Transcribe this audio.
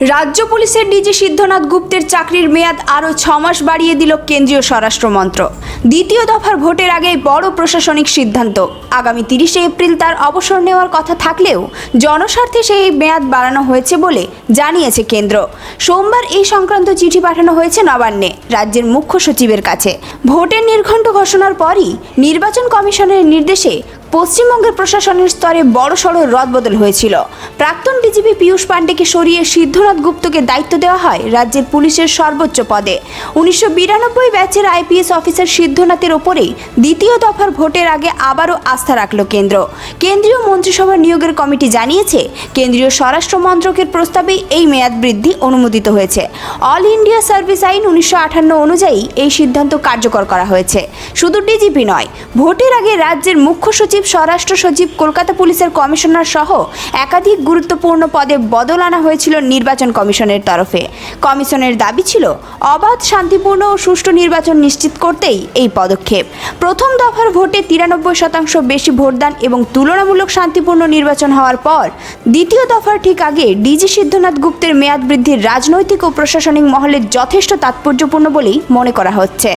রাজ্য পুলিশের ডিজি সিদ্ধনাথ গুপ্তের চাকরির মেয়াদ আরও 6 মাস বাড়িয়ে দিল কেন্দ্রীয় স্বরাষ্ট্র মন্ত্রক। দ্বিতীয় দফার ভোটের আগেই বড় প্রশাসনিক সিদ্ধান্ত। আগামী 30শে এপ্রিল তার অবসর নেওয়ার কথা থাকলেও জনস্বার্থে সেই মেয়াদ বাড়ানো হয়েছে বলে জানিয়েছে কেন্দ্র। সোমবার এই সংক্রান্ত চিঠি পাঠানো হয়েছে নবান্নে রাজ্যের মুখ্য সচিবের কাছে। ভোটের নির্ঘণ্ট ঘোষণার পরই নির্বাচন কমিশনের নির্দেশে পশ্চিমবঙ্গের প্রশাসনের স্তরে বড়সড় রদবদল হয়েছিল। প্রাক্তন ডিজিপি পীযূষ পাণ্ডেকে সরিয়ে সিদ্ধনাথ গুপ্তকে দায়িত্ব দেওয়া হয় রাজ্যের পুলিশের সর্বোচ্চ পদে। 1992 ব্যাচের আইপিএস অফিসার সিদ্ধনাথের ওপরেই দ্বিতীয় দফার ভোটের আগে আবারও আস্থা রাখল কেন্দ্র। কেন্দ্রীয় মন্ত্রিসভার নিয়োগের কমিটি জানিয়েছে, কেন্দ্রীয় স্বরাষ্ট্র মন্ত্রকের প্রস্তাবেই এই মেয়াদ বৃদ্ধি অনুমোদিত হয়েছে। অল ইন্ডিয়া সার্ভিস আইন 1958 অনুযায়ী এই সিদ্ধান্ত কার্যকর করা হয়েছে। শুধু ডিজিপি নয়, ভোটের আগে রাজ্যের মুখ্য সচিব, স্বরাষ্ট্র সচিব, কলকাতা পুলিশের কমিশনার সহ একাধিক গুরুত্বপূর্ণ পদে বদল আনা হয়েছিল নির্বাচন কমিশনের তরফে। কমিশনের দাবি ছিল, অবাধ, শান্তিপূর্ণ ও সুষ্ঠু নির্বাচন নিশ্চিত করতেই এই পদক্ষেপ। প্রথম দফার ভোটে 93% বেশি ভোটদান এবং তুলনামূলক শান্তিপূর্ণ নির্বাচন হওয়ার পর দ্বিতীয় দফার ঠিক আগে ডিজি সিদ্ধনাথ গুপ্তের মেয়াদ বৃদ্ধির রাজনৈতিক ও প্রশাসনিক মহলে যথেষ্ট তাৎপর্যপূর্ণ বলেই মনে করা হচ্ছে।